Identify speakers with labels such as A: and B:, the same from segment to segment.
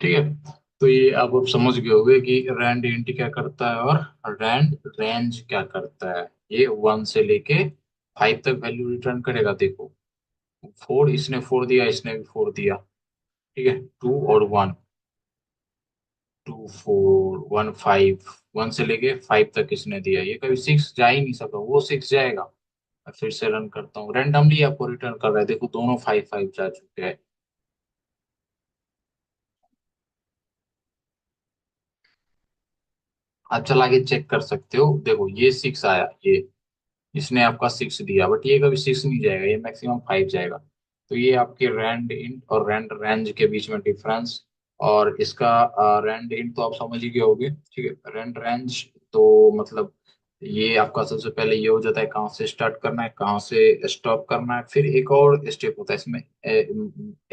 A: ठीक है। तो ये आप समझ गए होंगे कि रैंड इंट क्या करता है और रैंड रेंज क्या करता है। ये 1 से लेके 5 तक वैल्यू रिटर्न करेगा। देखो, 4, इसने 4 दिया, इसने भी 4 दिया। ठीक है, 2 और 1, 2 4 1 5, 1 से लेके 5 तक इसने दिया। ये कभी 6 जा ही नहीं सकता, वो 6 जाएगा। मैं फिर से रन करता हूँ, रेंडमली आपको रिटर्न कर रहा है। देखो दोनों 5 5 जा चुके हैं। आप चला के चेक कर सकते हो। देखो ये 6 आया, ये इसने आपका 6 दिया, बट ये कभी 6 नहीं जाएगा, ये मैक्सिमम 5 जाएगा। तो ये आपके रैंड इंट और रैंड रेंज के बीच में डिफरेंस। और इसका रैंड इंट तो आप समझ ही गए होगे। ठीक है, रैंड रेंज तो मतलब ये आपका सबसे पहले ये हो जाता है कहाँ से स्टार्ट करना है, कहाँ से स्टॉप करना है। फिर एक और स्टेप होता है इसमें,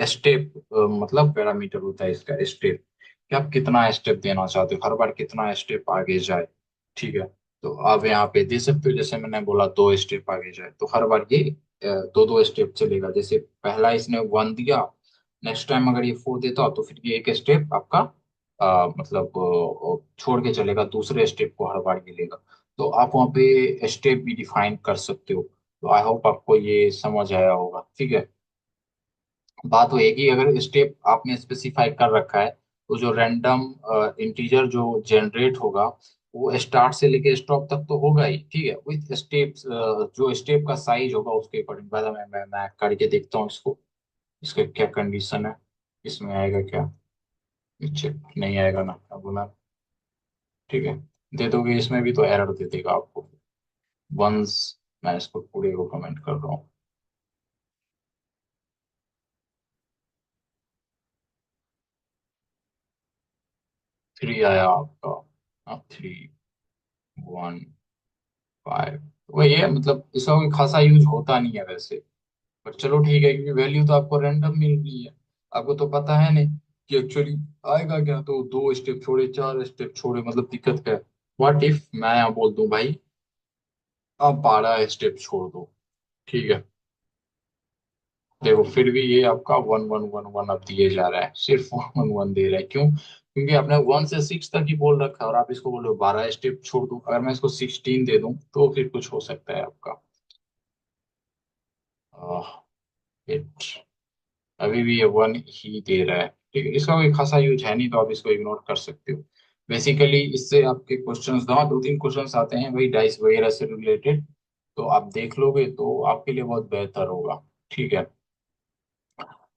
A: स्टेप मतलब पैरामीटर होता है इसका, स्टेप कि आप कितना स्टेप देना चाहते हो, हर बार कितना स्टेप आगे जाए। ठीक है, तो आप यहाँ पे दे सकते हो, जैसे मैंने बोला 2 स्टेप आगे जाए, तो हर बार ये 2 2 स्टेप चलेगा। जैसे पहला इसने 1 दिया, नेक्स्ट टाइम अगर ये 4 देता तो फिर ये एक स्टेप आपका मतलब छोड़ के चलेगा, दूसरे स्टेप को हर बार ये लेगा। तो आप वहाँ पे स्टेप भी डिफाइन कर सकते हो। तो आई होप आपको ये समझ आया होगा। ठीक है, बात होएगी अगर स्टेप आपने स्पेसिफाई कर रखा है, तो जो रैंडम इंटीजर जो जनरेट होगा वो स्टार्ट से लेके स्टॉप तक तो होगा ही। ठीक है, विथ स्टेप्स, जो स्टेप का साइज होगा उसके अकॉर्डिंग। पहले मैं करके देखता हूँ इसको, इसका क्या कंडीशन है, इसमें आएगा क्या, नीचे नहीं आएगा ना, क्या बोला। ठीक है, दे दोगे इसमें भी तो एरर दे देगा आपको वंस। मैं इसको पूरे को कमेंट कर रहा हूँ। 3 आया आपका, 3 1 5। वही है, मतलब इसका कोई खासा यूज होता नहीं है वैसे। पर चलो ठीक है, क्योंकि वैल्यू तो आपको रैंडम मिल रही है। आपको तो पता है नहीं कि एक्चुअली आएगा क्या। तो 2 स्टेप छोड़े, 4 स्टेप छोड़े, मतलब दिक्कत क्या है। व्हाट इफ मैं यहाँ बोल दूं भाई आप 12 स्टेप छोड़ दो। ठीक है, देखो फिर भी ये आपका 1 1 1 1 अब दिए जा रहा है, सिर्फ 1 1 1 दे रहा है। क्यों? क्योंकि आपने 1 से 6 तक ही बोल रखा है, और आप इसको बोल रहे हो 12 स्टेप छोड़ दो। अगर मैं इसको 16 दे दूं तो फिर कुछ हो सकता है आपका। इट अभी भी ये 1 ही दे रहा है। ठीक है, इसका कोई खासा यूज है नहीं, तो आप इसको इग्नोर कर सकते हो। बेसिकली इससे आपके क्वेश्चंस, हाँ 2 3 क्वेश्चंस आते हैं वही डाइस वगैरह से रिलेटेड। तो आप देख लोगे तो आपके लिए बहुत बेहतर होगा। ठीक है,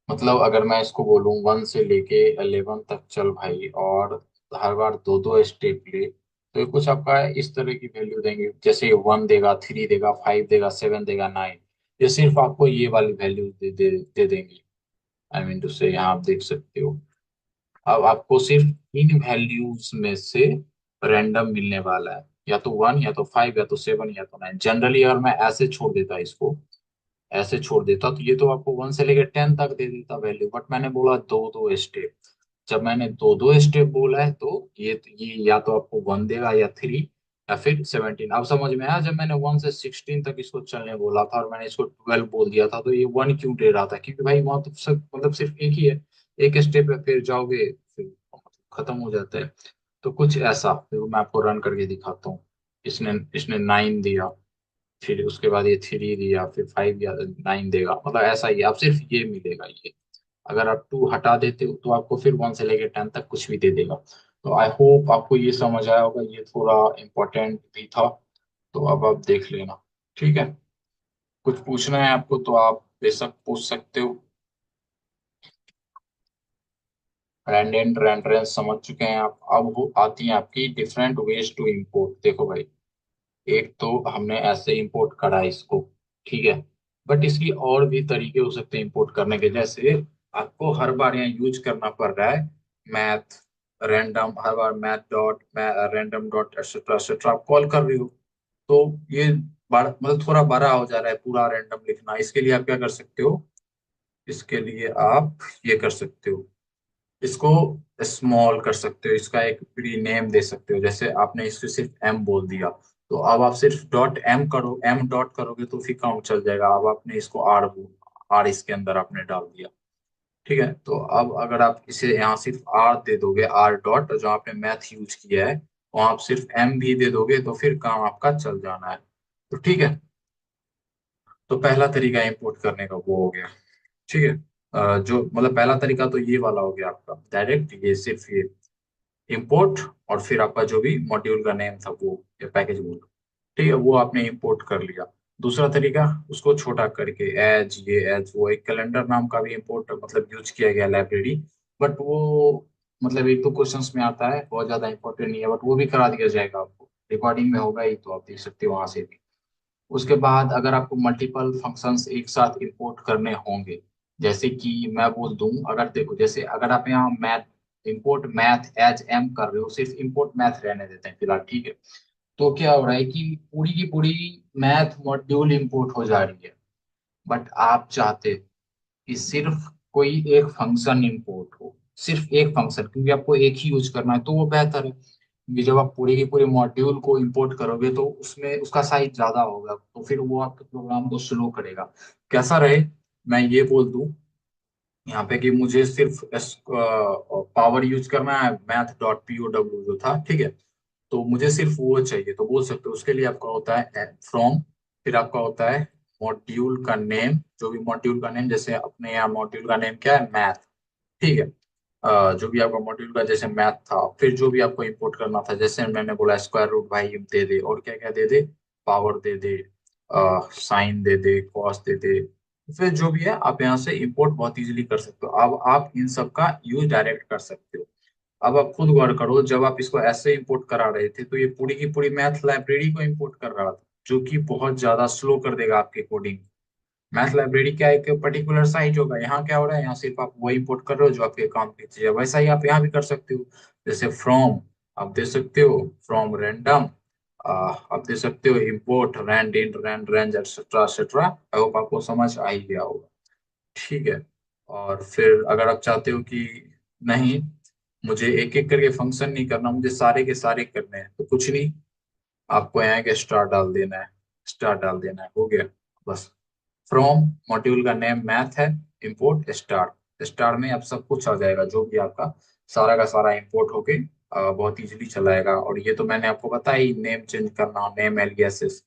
A: मतलब अगर मैं इसको बोलूँ 1 से लेके 11 तक चल भाई, और हर बार 2 2 स्टेप ले, तो ये कुछ आपका इस तरह की वैल्यू देंगे। जैसे 1 देगा, 3 देगा, 5 देगा, 7 देगा, 9। ये सिर्फ आपको ये वाली वैल्यू दे देंगी। आई मीन टू से, यहाँ आप देख सकते हो। अब आपको सिर्फ इन वैल्यूज में से रैंडम मिलने वाला है, या तो 1 या तो 5 या तो 7 या तो 9। जनरली अगर मैं ऐसे छोड़ देता इसको, ऐसे छोड़ देता तो ये तो आपको 1 से लेकर 10 तक दे देता वैल्यू। बट मैंने बोला 2 2 स्टेप। जब मैंने 2 2 स्टेप बोला है तो ये या तो आपको 1 देगा या 3 या फिर 17। अब समझ में आया, जब मैंने 1 से 16 तक इसको चलने बोला था और मैंने इसको 12 बोल दिया था, तो ये 1 क्यों दे रहा था? क्योंकि भाई वहां तो सब मतलब सिर्फ एक ही है, एक स्टेप है, फिर जाओगे फिर खत्म हो जाता है। तो कुछ ऐसा, फिर मैं आपको रन करके दिखाता हूँ। इसने इसने 9 दिया, फिर उसके बाद ये 3 दिया, फिर 5 या 9 देगा। मतलब ऐसा ही, आप सिर्फ ये मिलेगा ये। अगर आप 2 हटा देते हो तो आपको फिर 1 से लेकर 10 तक कुछ भी दे देगा। तो आई होप आपको ये समझ आया होगा, ये थोड़ा इम्पोर्टेंट भी था। तो अब आप देख लेना। ठीक है, कुछ पूछना है आपको तो आप बेशक पूछ सकते हो। रेंडेंट रेंड्रेंस समझ चुके हैं आप। अब वो आती है आपकी डिफरेंट वेज टू इंपोर्ट। देखो भाई, एक तो हमने ऐसे इंपोर्ट करा इसको, ठीक है। बट इसकी और भी तरीके हो सकते हैं इंपोर्ट करने के। जैसे आपको हर बार यहाँ यूज करना पड़ रहा है मैथ रैंडम, हर बार math dot random dot etcetera etcetera आप कॉल कर रही हो। तो ये बड़ा मतलब थोड़ा बड़ा हो जा रहा है पूरा रैंडम लिखना। इसके लिए आप क्या कर सकते हो, इसके लिए आप ये कर सकते हो, इसको स्मॉल कर सकते हो, इसका एक प्री नेम दे सकते हो। जैसे आपने इसको सिर्फ एम बोल दिया, तो अब आप सिर्फ डॉट एम करो, एम डॉट करोगे तो फिर काम चल जाएगा। अब आपने इसको आर बोल, आर इसके अंदर आपने डाल दिया। ठीक है, तो अब अगर आप इसे यहाँ सिर्फ आर दे दोगे, आर डॉट, जो आपने मैथ यूज किया है, वहां आप सिर्फ एम भी दे दोगे तो फिर काम आपका चल जाना है। तो ठीक है, तो पहला तरीका इंपोर्ट करने का वो हो गया। ठीक है, जो मतलब पहला तरीका तो ये वाला हो गया आपका डायरेक्ट, ये सिर्फ ये इंपोर्ट, और फिर आपका जो भी मॉड्यूल का नेम था वो, या पैकेज बोल, ठीक है, वो आपने इंपोर्ट कर लिया। दूसरा तरीका, उसको छोटा करके एज, ये एज वो, एक कैलेंडर नाम का भी इंपोर्ट मतलब यूज किया गया लाइब्रेरी, बट वो मतलब एक दो क्वेश्चंस में आता है, बहुत ज्यादा इंपॉर्टेंट नहीं है, बट वो भी करा दिया जाएगा आपको, रिकॉर्डिंग में होगा ही, तो आप देख सकते हो वहां से भी। उसके बाद अगर आपको मल्टीपल फंक्शंस एक साथ इंपोर्ट करने होंगे, जैसे कि मैं बोल दूं, अगर देखो जैसे अगर आप यहाँ math import math as M कर रहे हो, सिर्फ इंपोर्ट मैथ रहने देते हैं फिलहाल, ठीक है, तो क्या हो रहा है कि पूरी की पूरी मैथ मॉड्यूल इंपोर्ट हो जा रही है, बट आप चाहते कि सिर्फ कोई एक फंक्शन इंपोर्ट हो, सिर्फ एक फंक्शन, क्योंकि आपको एक ही यूज करना है, तो वो बेहतर है, क्योंकि जब आप पूरी की पूरी मॉड्यूल को इंपोर्ट करोगे तो उसमें उसका साइज ज्यादा होगा, तो फिर वो आपके प्रोग्राम को स्लो करेगा। कैसा रहे, मैं ये बोल दूं यहाँ पे कि मुझे सिर्फ पावर यूज करना है, math dot P O W जो था, ठीक है, तो मुझे सिर्फ वो चाहिए, तो बोल सकते हो उसके लिए आपका होता है फ्रॉम, फिर आपका होता है मॉड्यूल का नेम, जो भी मॉड्यूल का नेम, जैसे अपने यहाँ मॉड्यूल का नेम क्या है, मैथ, ठीक है, जो भी आपका मॉड्यूल का जैसे मैथ था, फिर जो भी आपको इंपोर्ट करना था, जैसे मैंने बोला स्क्वायर रूट भाई दे दे, और क्या क्या दे दे, पावर दे दे, साइन दे दे, कॉस दे दे, फिर जो भी है आप यहाँ से इंपोर्ट बहुत इजीली कर सकते हो। अब आप इन सब का यूज डायरेक्ट कर सकते हो। अब आप खुद गौर करो, जब आप इसको ऐसे इंपोर्ट करा रहे थे तो ये पूरी की पूरी मैथ लाइब्रेरी को इंपोर्ट कर रहा था, जो कि बहुत ज्यादा स्लो कर देगा आपके कोडिंग। मैथ लाइब्रेरी क्या है, एक पर्टिकुलर साइज होगा, यहाँ क्या हो रहा है, यहाँ सिर्फ आप वो इंपोर्ट कर रहे हो जो आपके काम की चीज है, वैसा ही आप यहाँ भी कर सकते हो। जैसे फ्रॉम आप दे सकते हो, फ्रॉम रैंडम, आप दे सकते हो import randint randrange etcetera etcetera. I hope आपको समझ आ ही गया होगा। ठीक है, और फिर अगर आप चाहते हो कि नहीं, मुझे एक एक करके फंक्शन नहीं करना, मुझे सारे के सारे करने हैं, तो कुछ नहीं, आपको यहाँ के स्टार डाल देना है, स्टार डाल देना है, हो गया बस। फ्रॉम मॉड्यूल का नेम मैथ है, इंपोर्ट स्टार, स्टार में अब सब कुछ आ जाएगा, जो भी आपका सारा का सारा इंपोर्ट होके बहुत इजीली चलाएगा। और ये तो मैंने आपको बताया ही, नेम चेंज करना, नेम एलियासेस,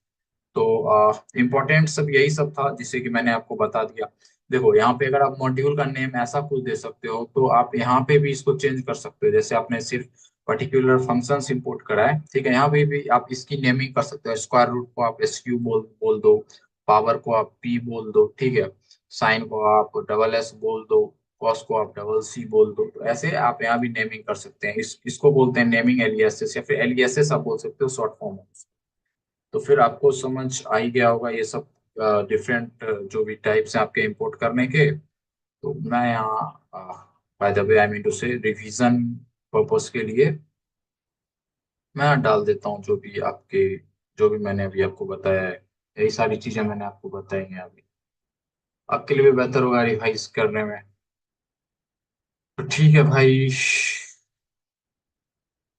A: तो इम्पोर्टेंट सब यही सब था जिससे कि मैंने आपको बता दिया। देखो यहाँ पे अगर आप मॉड्यूल का नेम ऐसा कुछ दे सकते हो, तो आप यहाँ पे भी इसको चेंज कर सकते हो, जैसे आपने सिर्फ पर्टिकुलर फंक्शंस इंपोर्ट करा है, ठीक है, यहाँ पे भी आप इसकी नेमिंग कर सकते हो, स्क्वायर रूट को आप एस क्यू बोल दो, पावर को आप पी बोल दो, ठीक है, साइन को आप डबल एस बोल दो, कॉस को आप डबल सी बोल दो, तो ऐसे आप यहाँ भी नेमिंग कर सकते हैं, इसको बोलते हैं नेमिंग एलियासेस, या फिर एलियासेस आप बोल सकते हो शॉर्ट फॉर्म। तो फिर आपको समझ आ ही गया होगा ये सब डिफरेंट जो भी टाइप्स हैं आपके इंपोर्ट करने के। तो मैं यहाँ by the way I mean to say revision purpose के लिए मैं डाल देता हूँ जो भी आपके, जो भी मैंने अभी आपको बताया है, यही सारी चीजें मैंने आपको बताई हैं अभी, आपके लिए भी बेहतर होगा रिवाइज करने में। तो ठीक है भाई,